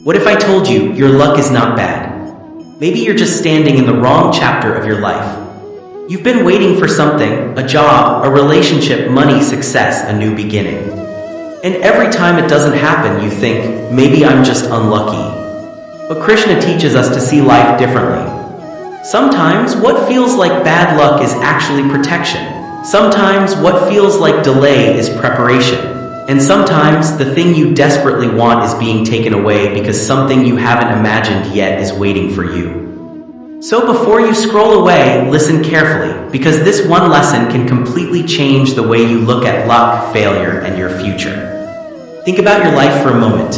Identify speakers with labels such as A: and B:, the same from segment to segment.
A: What if I told you your luck is not bad? Maybe you're just standing in the wrong chapter of your life. You've been waiting for something, a job, a relationship, money, success, a new beginning. And every time it doesn't happen, you think, maybe I'm just unlucky. But Krishna teaches us to see life differently. Sometimes what feels like bad luck is actually protection. Sometimes what feels like delay is preparation. And sometimes the thing you desperately want is being taken away because something you haven't imagined yet is waiting for you. So before you scroll away, listen carefully, because this one lesson can completely change the way you look at luck, failure, and your future. Think about your life for a moment.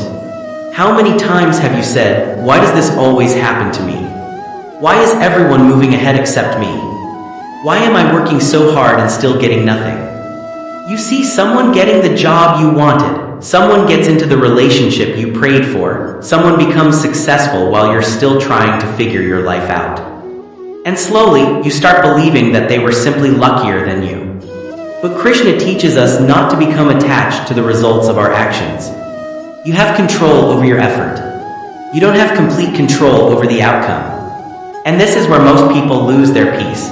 A: How many times have you said, why does this always happen to me? Why is everyone moving ahead except me? Why am I working so hard and still getting nothing? You see someone getting the job you wanted, someone gets into the relationship you prayed for, someone becomes successful while you're still trying to figure your life out. And slowly, you start believing that they were simply luckier than you. But Krishna teaches us not to become attached to the results of our actions. You have control over your effort. You don't have complete control over the outcome. And this is where most people lose their peace.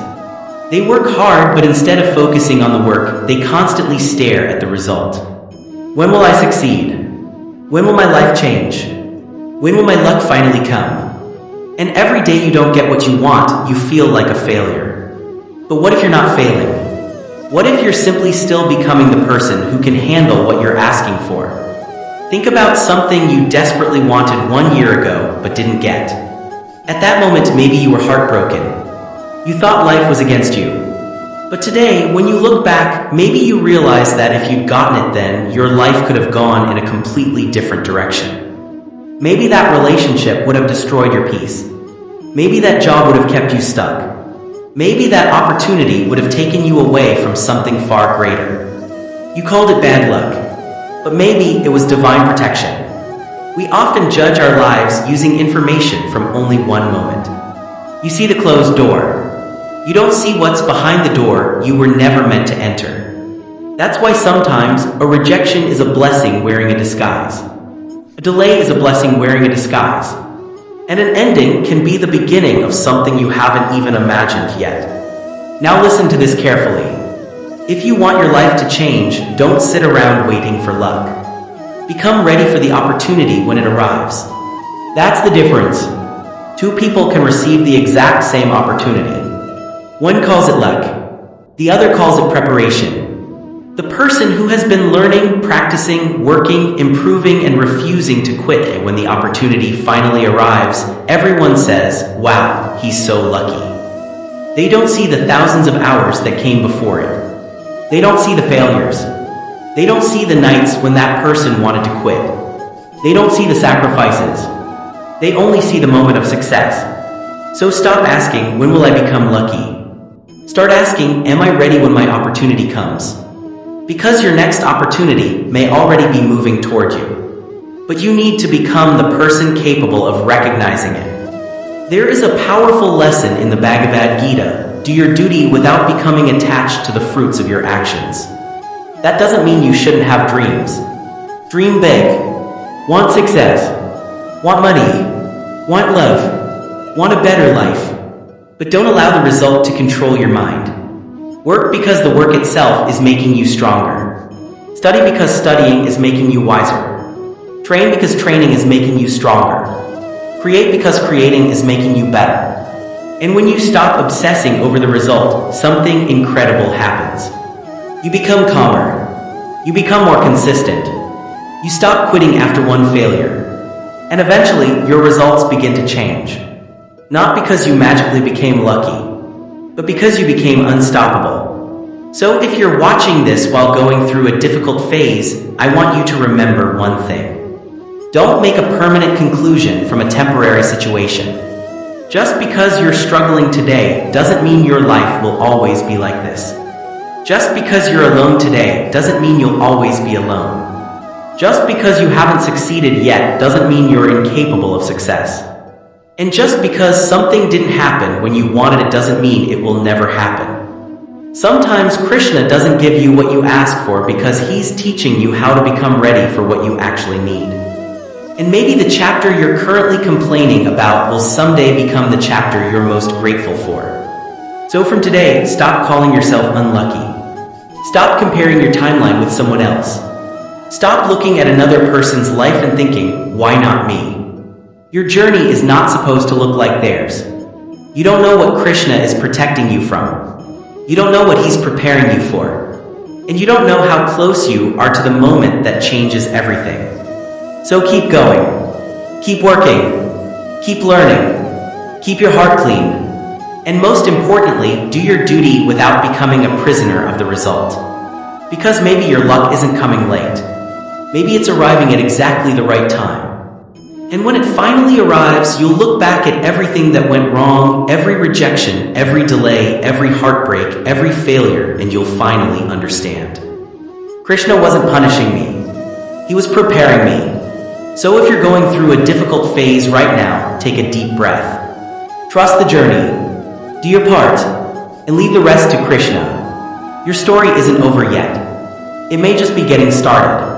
A: They work hard, but instead of focusing on the work, they constantly stare at the result. When will I succeed? When will my life change? When will my luck finally come? And every day you don't get what you want, you feel like a failure. But what if you're not failing? What if you're simply still becoming the person who can handle what you're asking for? Think about something you desperately wanted 1 year ago, but didn't get. At that moment, maybe you were heartbroken. You thought life was against you. But today, when you look back, maybe you realize that if you'd gotten it then, your life could have gone in a completely different direction. Maybe that relationship would have destroyed your peace. Maybe that job would have kept you stuck. Maybe that opportunity would have taken you away from something far greater. You called it bad luck, but maybe it was divine protection. We often judge our lives using information from only one moment. You see the closed door. You don't see what's behind the door you were never meant to enter. That's why sometimes a rejection is a blessing wearing a disguise. A delay is a blessing wearing a disguise. And an ending can be the beginning of something you haven't even imagined yet. Now listen to this carefully. If you want your life to change, don't sit around waiting for luck. Become ready for the opportunity when it arrives. That's the difference. Two people can receive the exact same opportunity. One calls it luck. The other calls it preparation. The person who has been learning, practicing, working, improving, and refusing to quit when the opportunity finally arrives, everyone says, wow, he's so lucky. They don't see the thousands of hours that came before it. They don't see the failures. They don't see the nights when that person wanted to quit. They don't see the sacrifices. They only see the moment of success. So stop asking, when will I become lucky? Start asking, am I ready when my opportunity comes? Because your next opportunity may already be moving toward you. But you need to become the person capable of recognizing it. There is a powerful lesson in the Bhagavad Gita: do your duty without becoming attached to the fruits of your actions. That doesn't mean you shouldn't have dreams. Dream big. Want success. Want money. Want love. Want a better life. But don't allow the result to control your mind. Work because the work itself is making you stronger. Study because studying is making you wiser. Train because training is making you stronger. Create because creating is making you better. And when you stop obsessing over the result, something incredible happens. You become calmer. You become more consistent. You stop quitting after one failure. And eventually, your results begin to change. Not because you magically became lucky, but because you became unstoppable. So if you're watching this while going through a difficult phase, I want you to remember one thing. Don't make a permanent conclusion from a temporary situation. Just because you're struggling today doesn't mean your life will always be like this. Just because you're alone today doesn't mean you'll always be alone. Just because you haven't succeeded yet doesn't mean you're incapable of success. And just because something didn't happen when you wanted it doesn't mean it will never happen. Sometimes Krishna doesn't give you what you ask for because he's teaching you how to become ready for what you actually need. And maybe the chapter you're currently complaining about will someday become the chapter you're most grateful for. So from today, stop calling yourself unlucky. Stop comparing your timeline with someone else. Stop looking at another person's life and thinking, why not me? Your journey is not supposed to look like theirs. You don't know what Krishna is protecting you from. You don't know what he's preparing you for. And you don't know how close you are to the moment that changes everything. So keep going. Keep working. Keep learning. Keep your heart clean. And most importantly, do your duty without becoming a prisoner of the result. Because maybe your luck isn't coming late. Maybe it's arriving at exactly the right time. And when it finally arrives, you'll look back at everything that went wrong, every rejection, every delay, every heartbreak, every failure, and you'll finally understand. Krishna wasn't punishing me. He was preparing me. So if you're going through a difficult phase right now, take a deep breath. Trust the journey. Do your part, and leave the rest to Krishna. Your story isn't over yet. It may just be getting started.